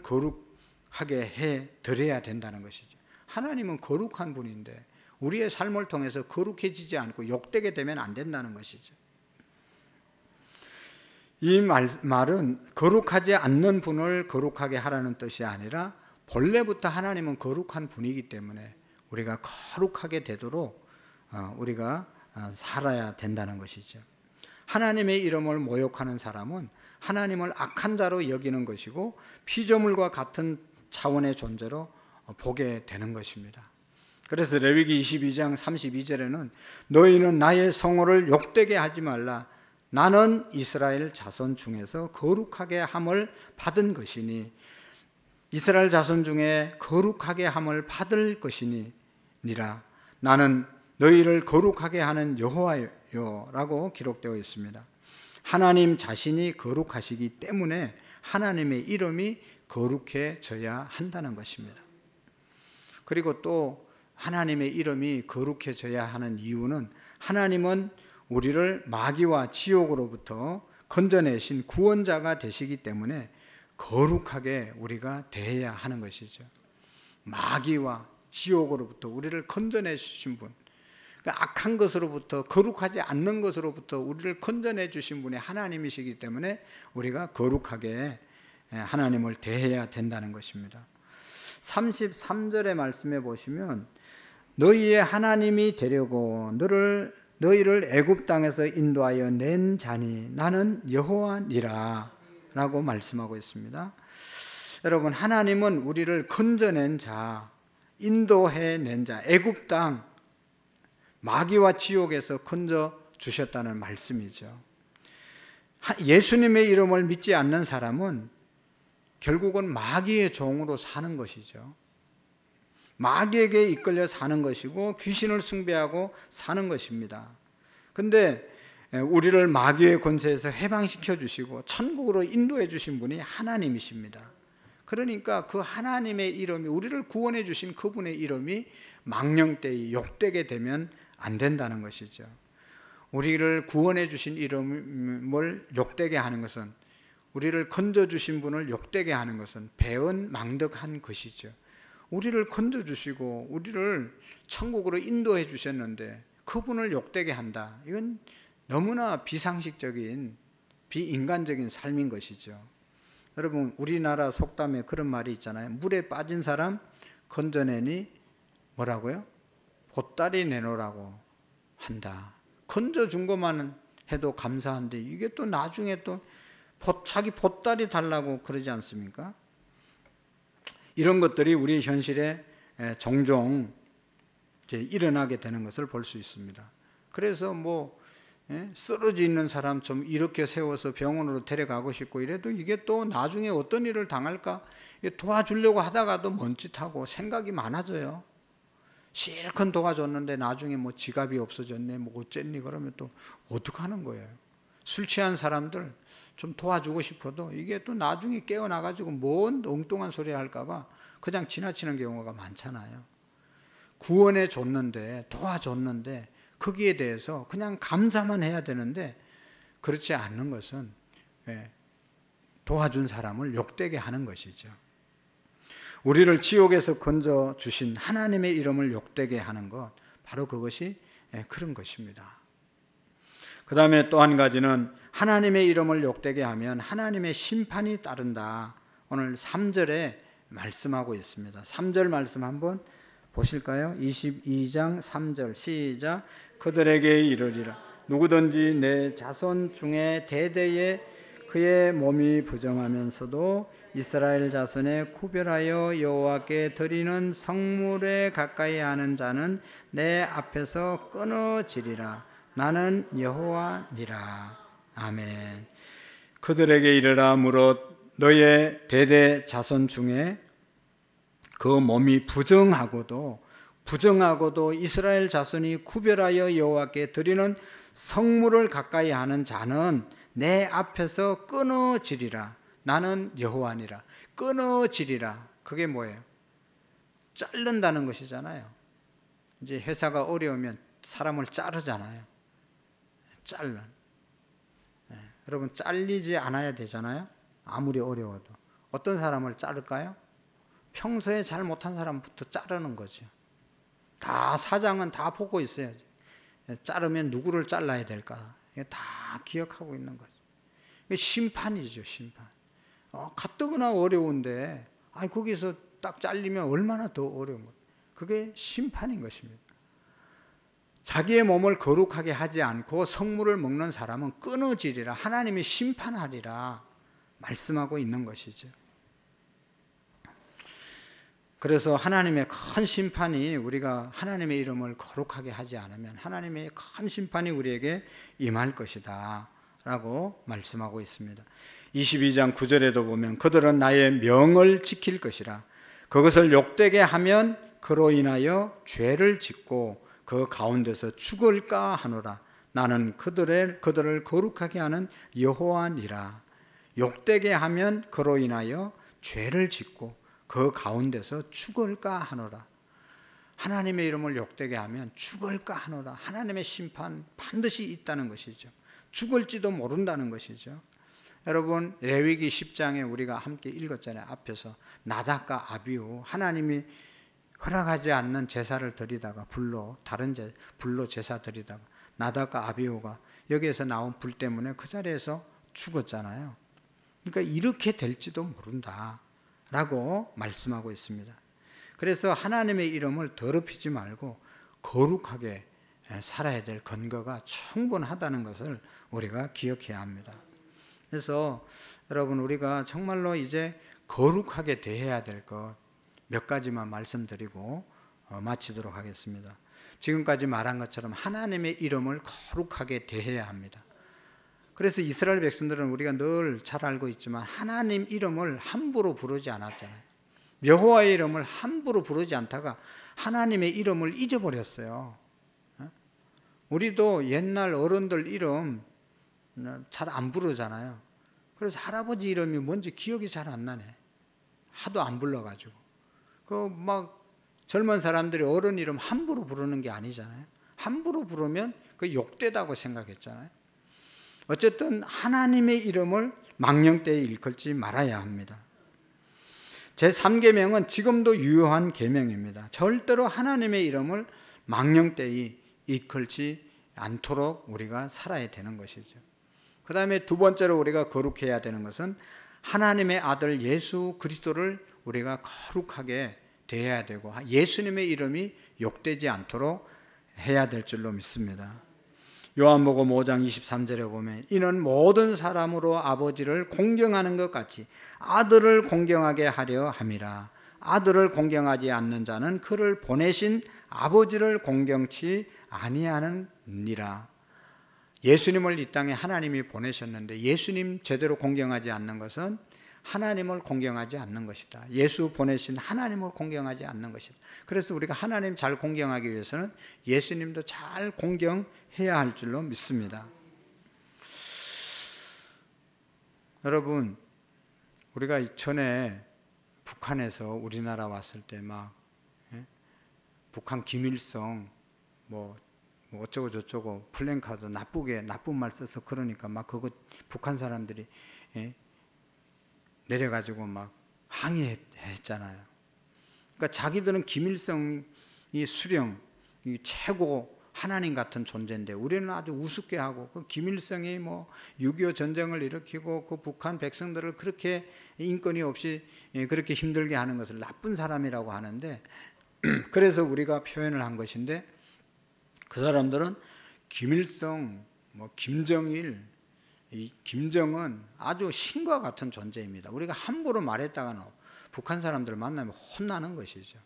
거룩하게 해 드려야 된다는 것이죠. 하나님은 거룩한 분인데 우리의 삶을 통해서 거룩해지지 않고 욕되게 되면 안 된다는 것이죠. 이 말은 거룩하지 않는 분을 거룩하게 하라는 뜻이 아니라 본래부터 하나님은 거룩한 분이기 때문에 우리가 거룩하게 되도록 우리가 살아야 된다는 것이죠. 하나님의 이름을 모욕하는 사람은 하나님을 악한 자로 여기는 것이고 피조물과 같은 차원의 존재로 보게 되는 것입니다. 그래서 레위기 22장 32절에는 너희는 나의 성호를 욕되게 하지 말라. 나는 이스라엘 자손 중에서 거룩하게 함을 받은 것이니, 이스라엘 자손 중에 거룩하게 함을 받을 것이니라. 나는 너희를 거룩하게 하는 여호와요라고 기록되어 있습니다. 하나님 자신이 거룩하시기 때문에 하나님의 이름이 거룩해져야 한다는 것입니다. 그리고 또 하나님의 이름이 거룩해져야 하는 이유는 하나님은 우리를 마귀와 지옥으로부터 건져내신 구원자가 되시기 때문에 거룩하게 우리가 대해야 하는 것이죠. 마귀와 지옥으로부터 우리를 건져내 주신 분, 악한 것으로부터, 거룩하지 않는 것으로부터 우리를 건져내 주신 분이 하나님이시기 때문에 우리가 거룩하게 하나님을 대해야 된다는 것입니다. 33절의 말씀에 보시면 너희의 하나님이 되려고 너희를 애굽 땅에서 인도하여 낸 자니 나는 여호와니라 라고 말씀하고 있습니다. 여러분, 하나님은 우리를 건져낸 자, 인도해낸 자, 애굽 땅 마귀와 지옥에서 건져 주셨다는 말씀이죠. 예수님의 이름을 믿지 않는 사람은 결국은 마귀의 종으로 사는 것이죠. 마귀에게 이끌려 사는 것이고 귀신을 숭배하고 사는 것입니다. 그런데 우리를 마귀의 권세에서 해방시켜 주시고 천국으로 인도해 주신 분이 하나님이십니다. 그러니까 그 하나님의 이름이, 우리를 구원해 주신 그분의 이름이 망령되이 욕되게 되면 안 된다는 것이죠. 우리를 구원해 주신 이름을 욕되게 하는 것은, 우리를 건져 주신 분을 욕되게 하는 것은 배은망덕한 것이죠. 우리를 건져 주시고 우리를 천국으로 인도해 주셨는데 그분을 욕되게 한다. 이건 너무나 비상식적인, 비인간적인 삶인 것이죠. 여러분, 우리나라 속담에 그런 말이 있잖아요. 물에 빠진 사람 건져내니 뭐라고요? 보따리 내놓으라고 한다. 건져준 것만 해도 감사한데 이게 또 나중에 또 자기 보따리 달라고 그러지 않습니까? 이런 것들이 우리 현실에 종종 이제 일어나게 되는 것을 볼 수 있습니다. 그래서 쓰러져 있는 사람 좀 이렇게 세워서 병원으로 데려가고 싶고 이래도 이게 또 나중에 어떤 일을 당할까 도와주려고 하다가도 먼짓하고 생각이 많아져요. 실컷 도와줬는데 나중에 지갑이 없어졌네, 어쨌니 그러면 또 어떡하는 거예요. 술 취한 사람들 좀 도와주고 싶어도 이게 또 나중에 깨어나가지고 뭔 엉뚱한 소리 할까봐 그냥 지나치는 경우가 많잖아요. 구원해 줬는데, 도와줬는데 거기에 대해서 그냥 감사만 해야 되는데 그렇지 않는 것은 도와준 사람을 욕되게 하는 것이죠. 우리를 지옥에서 건져 주신 하나님의 이름을 욕되게 하는 것, 바로 그것이 그런 것입니다. 그 다음에 또 한 가지는 하나님의 이름을 욕되게 하면 하나님의 심판이 따른다. 오늘 3절에 말씀하고 있습니다. 3절 말씀 한번 보실까요? 22장 3절 시작. 그들에게 이르리라. 누구든지 내 자손 중에 대대에 그의 몸이 부정하면서도 이스라엘 자손에 구별하여 여호와께 드리는 성물에 가까이 하는 자는 내 앞에서 끊어지리라. 나는 여호와니라. 아멘. 그들에게 이르라. 무릇 너의 대대 자손 중에 그 몸이 부정하고도 이스라엘 자손이 구별하여 여호와께 드리는 성물을 가까이 하는 자는 내 앞에서 끊어지리라. 나는 여호와니라. 끊어지리라. 그게 뭐예요? 자른다는 것이잖아요. 이제 회사가 어려우면 사람을 자르잖아요. 여러분, 잘리지 않아야 되잖아요. 아무리 어려워도. 어떤 사람을 자를까요? 평소에 잘 못한 사람부터 자르는 거죠. 사장은 다 보고 있어야지. 자르면 누구를 잘라야 될까? 다 기억하고 있는 거죠. 심판이죠, 심판. 가뜩이나 어려운데 거기서 딱 잘리면 얼마나 더 어려운 거예요. 그게 심판인 것입니다. 자기의 몸을 거룩하게 하지 않고 성물을 먹는 사람은 끊어지리라. 하나님이 심판하리라 말씀하고 있는 것이죠. 그래서 하나님의 큰 심판이, 우리가 하나님의 이름을 거룩하게 하지 않으면 하나님의 큰 심판이 우리에게 임할 것이다 라고 말씀하고 있습니다. 22장 9절에도 보면 그들은 나의 명을 지킬 것이라. 그것을 욕되게 하면 그로 인하여 죄를 짓고 그 가운데서 죽을까 하노라. 나는 그들을 거룩하게 하는 여호와니라. 욕되게 하면 그로 인하여 죄를 짓고 그 가운데서 죽을까 하노라. 하나님의 이름을 욕되게 하면 죽을까 하노라. 하나님의 심판 반드시 있다는 것이죠. 죽을지도 모른다는 것이죠. 여러분, 레위기 10장에 우리가 함께 읽었잖아요. 앞에서 나답과 아비후, 하나님이 허락하지 않는 제사를 드리다가 불로 제사 드리다가 나답과 아비후가 여기에서 나온 불 때문에 그 자리에서 죽었잖아요. 그러니까 이렇게 될지도 모른다라고 말씀하고 있습니다. 그래서 하나님의 이름을 더럽히지 말고 거룩하게 살아야 될 근거가 충분하다는 것을 우리가 기억해야 합니다. 그래서 여러분, 우리가 정말로 이제 거룩하게 대해야 될 것 몇 가지만 말씀드리고 마치도록 하겠습니다. 지금까지 말한 것처럼 하나님의 이름을 거룩하게 대해야 합니다. 그래서 이스라엘 백성들은 우리가 늘 잘 알고 있지만 하나님 이름을 함부로 부르지 않았잖아요. 여호와의 이름을 함부로 부르지 않다가 하나님의 이름을 잊어버렸어요. 우리도 옛날 어른들 이름 잘 안 부르잖아요. 그래서 할아버지 이름이 뭔지 기억이 잘 안 나네. 하도 안 불러가지고. 막 젊은 사람들이 어른 이름 함부로 부르는 게 아니잖아요. 함부로 부르면 그 욕되다고 생각했잖아요. 어쨌든 하나님의 이름을 망령되이 일컬지 말아야 합니다. 제3계명은 지금도 유효한 계명입니다. 절대로 하나님의 이름을 망령되이 일컬지 않도록 우리가 살아야 되는 것이죠. 그 다음에 두 번째로 우리가 거룩해야 되는 것은 하나님의 아들 예수 그리스도를 우리가 거룩하게 대해야 되고 예수님의 이름이 욕되지 않도록 해야 될 줄로 믿습니다. 요한복음 5장 23절에 보면 이는 모든 사람으로 아버지를 공경하는 것 같이 아들을 공경하게 하려 함이라. 아들을 공경하지 않는 자는 그를 보내신 아버지를 공경치 아니하느니라. 예수님을 이 땅에 하나님이 보내셨는데 예수님 제대로 공경하지 않는 것은 하나님을 공경하지 않는 것이다. 예수 보내신 하나님을 공경하지 않는 것이다. 그래서 우리가 하나님 잘 공경하기 위해서는 예수님도 잘 공경해야 할 줄로 믿습니다. 여러분, 우리가 전에 북한에서 우리나라 왔을 때 막 북한 김일성 뭐 어쩌고 저쩌고 플랜카드 나쁜 말 써서 그러니까 막 그거 북한 사람들이 내려가지고 막 항의했잖아요. 그러니까 자기들은 김일성이 수령, 최고 하나님 같은 존재인데 우리는 아주 우습게 하고 그 김일성이 뭐 6.25 전쟁을 일으키고 그 북한 백성들을 그렇게 인권이 없이 그렇게 힘들게 하는 것을 나쁜 사람이라고 하는데 그래서 우리가 표현을 한 것인데 그 사람들은 김일성, 뭐 김정일, 이 김정은 아주 신과 같은 존재입니다. 우리가 함부로 말했다가는 북한 사람들 만나면 혼나는 것이죠.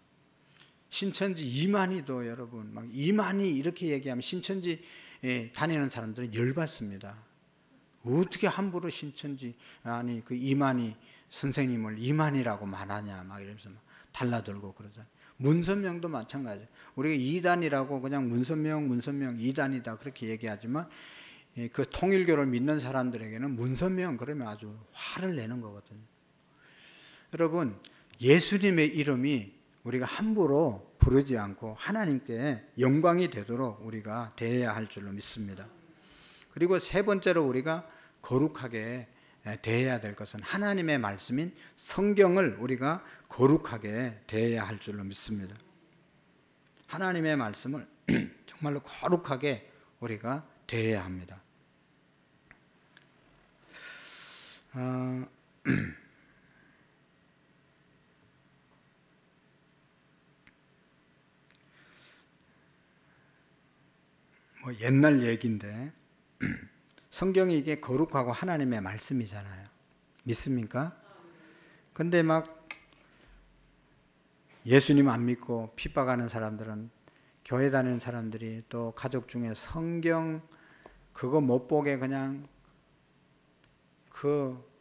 신천지 이만희도 여러분 막 이만희 이렇게 얘기하면 신천지 다니는 사람들은 열받습니다. 어떻게 함부로 신천지 아니 그 이만희 선생님을 이만희라고 말하냐 막 이러면서 막 달라들고 그러잖아요. 문선명도 마찬가지예요. 우리가 이단이라고 그냥 문선명 이단이다 그렇게 얘기하지만 그 통일교를 믿는 사람들에게는 문선명 그러면 아주 화를 내는 거거든요. 여러분, 예수님의 이름이 우리가 함부로 부르지 않고 하나님께 영광이 되도록 우리가 대해야 할 줄로 믿습니다. 그리고 세 번째로 우리가 거룩하게 대해야 될 것은 하나님의 말씀인 성경을 우리가 거룩하게 대해야 할 줄로 믿습니다. 하나님의 말씀을 정말로 거룩하게 우리가 대해야 합니다. 뭐 옛날 얘기인데 성경이 이게 거룩하고 하나님의 말씀이잖아요. 믿습니까? 근데 막 예수님 안 믿고 핍박하는 사람들은 교회 다니는 사람들이 또 가족 중에 성경 그거 못 보게 그냥 그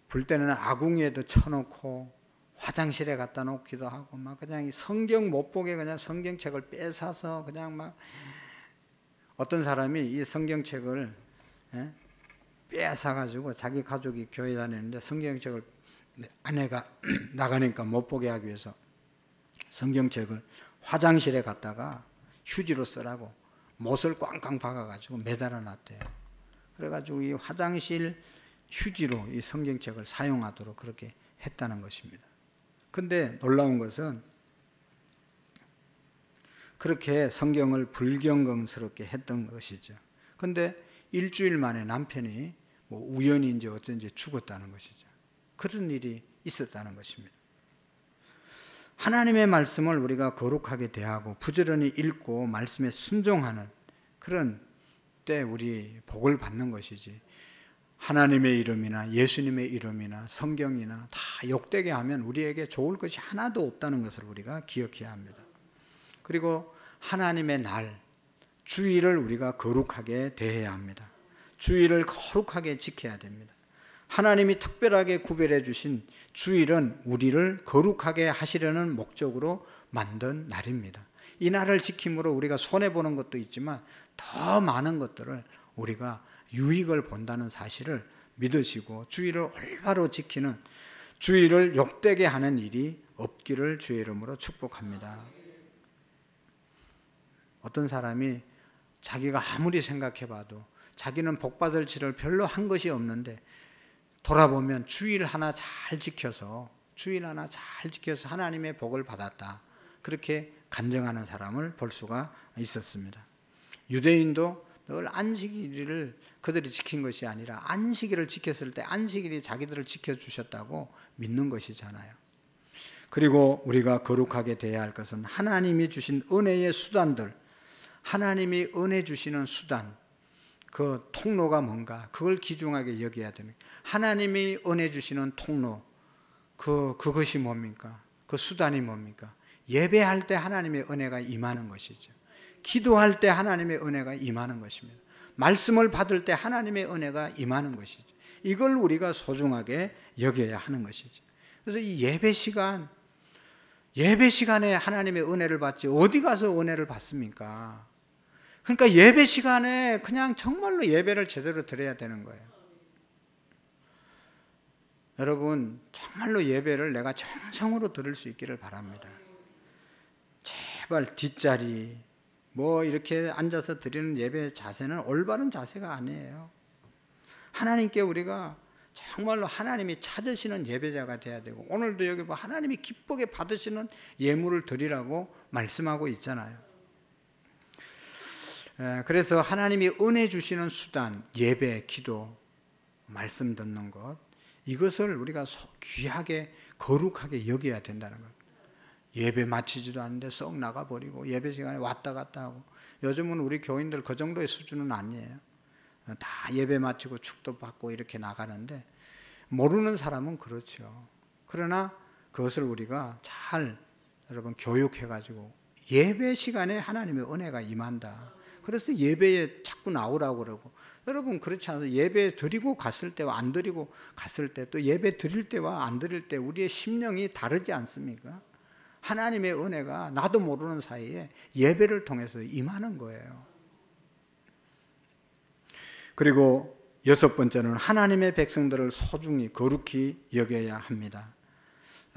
불 때는 아궁이에도 쳐놓고 화장실에 갖다 놓기도 하고 막 그냥 성경 못 보게 그냥 성경책을 뺏어서 그냥 막 어떤 사람이 이 성경책을 빼앗아가지고 자기 가족이 교회 다니는데 성경책을 아내가 나가니까 못 보게 하기 위해서 성경책을 화장실에 갖다가 휴지로 쓰라고 못을 꽝꽝 박아가지고 매달아 놨대요. 그래가지고 이 화장실 휴지로 이 성경책을 사용하도록 그렇게 했다는 것입니다. 근데 놀라운 것은 그렇게 성경을 불경건스럽게 했던 것이죠. 근데 일주일 만에 남편이 뭐 우연인지 어쩐지 죽었다는 것이죠. 그런 일이 있었다는 것입니다. 하나님의 말씀을 우리가 거룩하게 대하고 부지런히 읽고 말씀에 순종하는 그런 때 우리 복을 받는 것이지, 하나님의 이름이나 예수님의 이름이나 성경이나 다 욕되게 하면 우리에게 좋을 것이 하나도 없다는 것을 우리가 기억해야 합니다. 그리고 하나님의 날, 주일을 우리가 거룩하게 대해야 합니다. 주일을 거룩하게 지켜야 됩니다. 하나님이 특별하게 구별해 주신 주일은 우리를 거룩하게 하시려는 목적으로 만든 날입니다. 이 날을 지킴으로 우리가 손해보는 것도 있지만 더 많은 것들을 우리가 유익을 본다는 사실을 믿으시고 주일을 올바로 지키는, 주일을 욕되게 하는 일이 없기를 주의 이름으로 축복합니다. 어떤 사람이 자기가 아무리 생각해봐도 자기는 복받을 일을 별로 한 것이 없는데 돌아보면 주일 하나 잘 지켜서 하나님의 복을 받았다, 그렇게 간증하는 사람을 볼 수가 있었습니다. 유대인도 늘 안식일을 그들이 지킨 것이 아니라 안식일을 지켰을 때 안식일이 자기들을 지켜주셨다고 믿는 것이잖아요. 그리고 우리가 거룩하게 대해야 할 것은 하나님이 주신 은혜의 수단들, 하나님이 은혜 주시는 수단, 그 통로가 뭔가 그걸 귀중하게 여겨야 됩니다. 하나님이 은혜 주시는 통로, 그것이 뭡니까? 그 수단이 뭡니까? 예배할 때 하나님의 은혜가 임하는 것이죠. 기도할 때 하나님의 은혜가 임하는 것입니다. 말씀을 받을 때 하나님의 은혜가 임하는 것이죠. 이걸 우리가 소중하게 여겨야 하는 것이죠. 그래서 이 예배 시간에 하나님의 은혜를 받지 어디 가서 은혜를 받습니까? 그러니까 예배 시간에 그냥 정말로 예배를 제대로 드려야 되는 거예요. 여러분, 정말로 예배를 내가 정성으로 드릴 수 있기를 바랍니다. 제발 뒷자리 뭐 이렇게 앉아서 드리는 예배 자세는 올바른 자세가 아니에요. 하나님께 우리가 정말로 하나님이 찾으시는 예배자가 돼야 되고, 오늘도 여기 하나님이 기쁘게 받으시는 예물을 드리라고 말씀하고 있잖아요. 그래서 하나님이 은혜 주시는 수단, 예배, 기도, 말씀 듣는 것, 이것을 우리가 귀하게 거룩하게 여겨야 된다는 것. 예배 마치지도 않는데 썩 나가버리고 예배 시간에 왔다 갔다 하고, 요즘은 우리 교인들 그 정도의 수준은 아니에요. 다 예배 마치고 축도 받고 이렇게 나가는데, 모르는 사람은 그렇죠. 그러나 그것을 우리가 잘 여러분 교육해가지고 예배 시간에 하나님의 은혜가 임한다. 그래서 예배에 자꾸 나오라고 그러고, 여러분 그렇지 않아서 예배 드리고 갔을 때와 안 드리고 갔을 때, 또 예배 드릴 때와 안 드릴 때 우리의 심령이 다르지 않습니까? 하나님의 은혜가 나도 모르는 사이에 예배를 통해서 임하는 거예요. 그리고 여섯 번째는 하나님의 백성들을 소중히 거룩히 여겨야 합니다.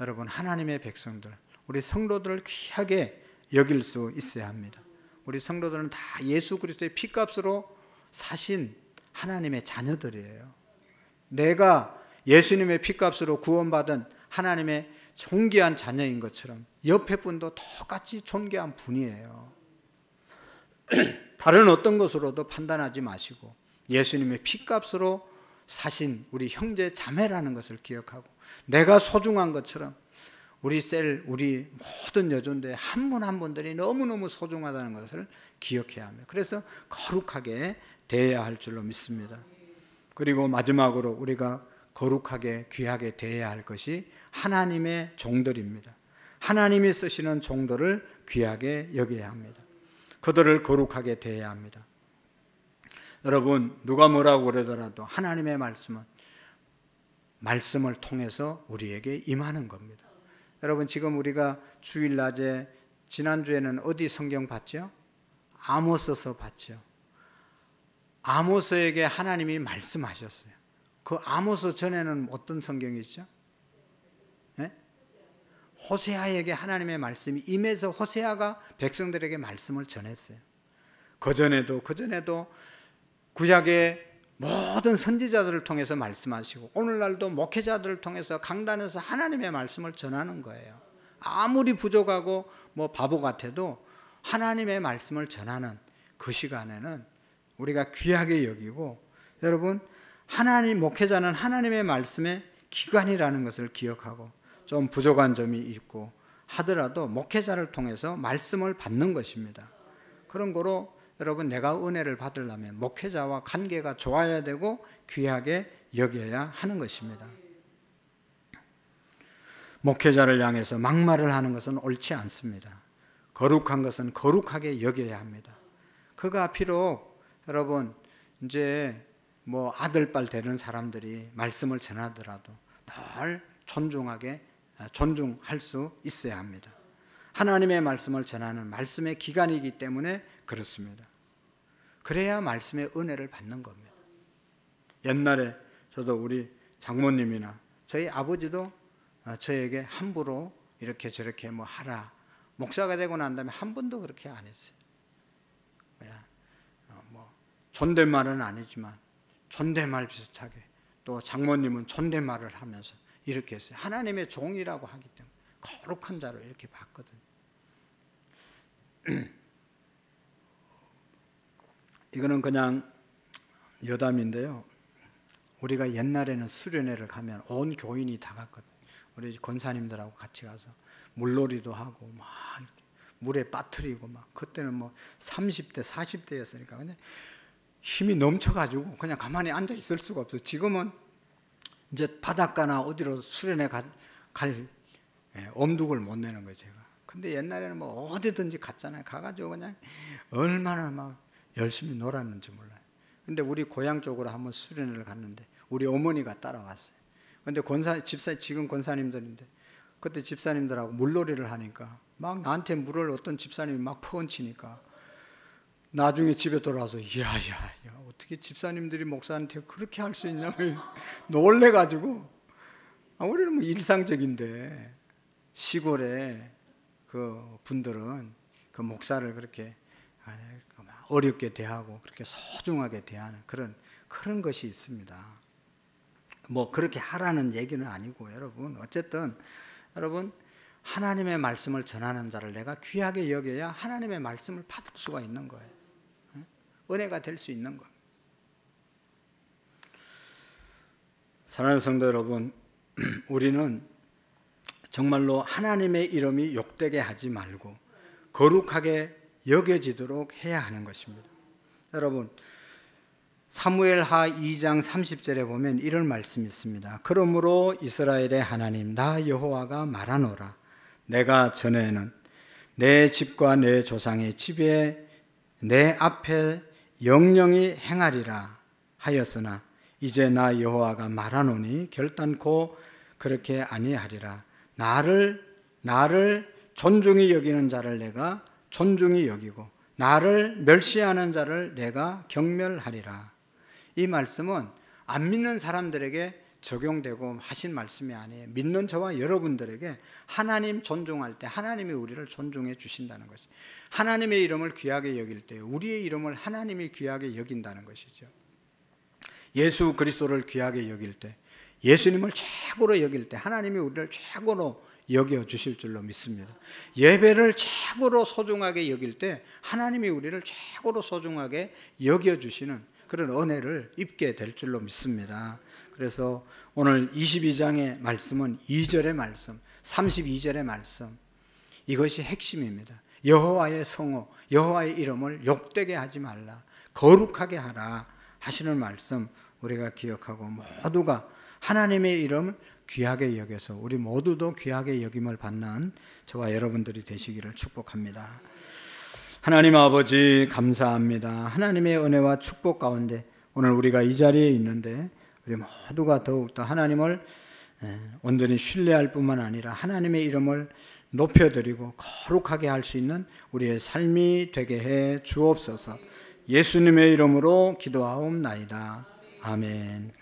여러분, 하나님의 백성들, 우리 성도들을 귀하게 여길 수 있어야 합니다. 우리 성도들은 다 예수 그리스도의 피값으로 사신 하나님의 자녀들이에요. 내가 예수님의 피값으로 구원받은 하나님의 존귀한 자녀인 것처럼 옆에 분도 똑같이 존귀한 분이에요. 다른 어떤 것으로도 판단하지 마시고 예수님의 피값으로 사신 우리 형제 자매라는 것을 기억하고, 내가 소중한 것처럼 우리 모든 여존들 한 분 한 분들이 너무너무 소중하다는 것을 기억해야 합니다. 그래서 거룩하게 대해야 할 줄로 믿습니다. 그리고 마지막으로 우리가 거룩하게 귀하게 대해야 할 것이 하나님의 종들입니다. 하나님이 쓰시는 종들을 귀하게 여겨야 합니다. 그들을 거룩하게 대해야 합니다. 여러분, 누가 뭐라고 그러더라도 하나님의 말씀을 통해서 우리에게 임하는 겁니다. 여러분, 지금 우리가 주일낮에, 지난주에는 어디 성경 봤죠? 아모스서 봤죠. 아모스에게 하나님이 말씀하셨어요. 그 아모스 전에는 어떤 성경이 있죠? 네? 호세아에게 하나님의 말씀이 임해서 호세아가 백성들에게 말씀을 전했어요. 그전에도 구약의 모든 선지자들을 통해서 말씀하시고 오늘날도 목회자들을 통해서 강단에서 하나님의 말씀을 전하는 거예요. 아무리 부족하고 바보 같아도 하나님의 말씀을 전하는 그 시간에는 우리가 귀하게 여기고, 여러분, 목회자는 하나님의 말씀의 기관이라는 것을 기억하고, 좀 부족한 점이 있고 하더라도 목회자를 통해서 말씀을 받는 것입니다. 그런 거로 여러분, 내가 은혜를 받으려면 목회자와 관계가 좋아야 되고 귀하게 여겨야 하는 것입니다. 목회자를 향해서 막말을 하는 것은 옳지 않습니다. 거룩한 것은 거룩하게 여겨야 합니다. 그가 비록 여러분 이제 아들뻘 되는 사람들이 말씀을 전하더라도 늘 존중할 수 있어야 합니다. 하나님의 말씀을 전하는 말씀의 기관이기 때문에 그렇습니다. 그래야 말씀의 은혜를 받는 겁니다. 옛날에 저도 우리 장모님이나 저희 아버지도 저에게 함부로 이렇게 저렇게 하라, 목사가 되고 난 다음에 한 번도 그렇게 안 했어요. 존댓말은 아니지만 존댓말 비슷하게, 또 장모님은 존댓말을 하면서 이렇게 했어요. 하나님의 종이라고 하기 때문에 거룩한 자로 이렇게 봤거든요. 이거는 그냥 여담인데요. 우리가 옛날에는 수련회를 가면 온 교인이 다 갔거든요. 우리 권사님들하고 같이 가서 물놀이도 하고 막 물에 빠뜨리고 그때는 30대 40대였으니까 그냥 힘이 넘쳐가지고 그냥 가만히 앉아 있을 수가 없어요. 지금은 이제 바닷가나 어디로 수련회 갈 엄두를 못 내는 거예요, 제가. 근데 옛날에는 어디든지 갔잖아요. 가가지고 그냥 얼마나 열심히 놀았는지 몰라요. 근데 우리 고향 쪽으로 한번 수련회를 갔는데 우리 어머니가 따라왔어요. 근데 지금 권사님들인데 그때 집사님들하고 물놀이를 하니까 나한테 물을 어떤 집사님이 퍼얹히니까 나중에 집에 돌아와서 야야야, 어떻게 집사님들이 목사한테 그렇게 할 수 있냐고 놀래가지고, 우리는 일상적인데 시골에 그 분들은 그 목사를 그렇게 어렵게 대하고 그렇게 소중하게 대하는 그런 것이 있습니다. 그렇게 하라는 얘기는 아니고, 여러분, 어쨌든 여러분, 하나님의 말씀을 전하는 자를 내가 귀하게 여겨야 하나님의 말씀을 받을 수가 있는 거예요. 은혜가 될 수 있는 겁니다. 사랑하는 성도 여러분, 우리는 정말로 하나님의 이름이 욕되게 하지 말고 거룩하게 여겨지도록 해야 하는 것입니다. 여러분, 사무엘하 2장 30절에 보면 이런 말씀이 있습니다. 그러므로 이스라엘의 하나님 나 여호와가 말하노라. 내가 전에는 내 집과 내 조상의 집에 내 앞에 영영이 행하리라 하였으나 이제 나 여호와가 말하노니 결단코 그렇게 아니하리라. 나를 존중히 여기는 자를 내가 존중히 여기고 나를 멸시하는 자를 내가 경멸하리라. 이 말씀은 안 믿는 사람들에게 적용되고 하신 말씀이 아니에요. 믿는 저와 여러분들에게 하나님 존중할 때 하나님이 우리를 존중해 주신다는 것이, 하나님의 이름을 귀하게 여길 때 우리의 이름을 하나님이 귀하게 여긴다는 것이죠. 예수 그리스도를 귀하게 여길 때, 예수님을 최고로 여길 때 하나님이 우리를 최고로 여겨주실 줄로 믿습니다. 예배를 최고로 소중하게 여길 때 하나님이 우리를 최고로 소중하게 여겨주시는 그런 은혜를 입게 될 줄로 믿습니다. 그래서 오늘 22장의 말씀은 2절의 말씀, 32절의 말씀, 이것이 핵심입니다. 여호와의 성호, 여호와의 이름을 욕되게 하지 말라, 거룩하게 하라 하시는 말씀 우리가 기억하고 모두가 하나님의 이름을 귀하게 여겨서 우리 모두도 귀하게 여김을 받는 저와 여러분들이 되시기를 축복합니다. 하나님 아버지 감사합니다. 하나님의 은혜와 축복 가운데 오늘 우리가 이 자리에 있는데 우리 모두가 더욱더 하나님을 온전히 신뢰할 뿐만 아니라 하나님의 이름을 높여드리고 거룩하게 할 수 있는 우리의 삶이 되게 해 주옵소서. 예수님의 이름으로 기도하옵나이다. 아멘.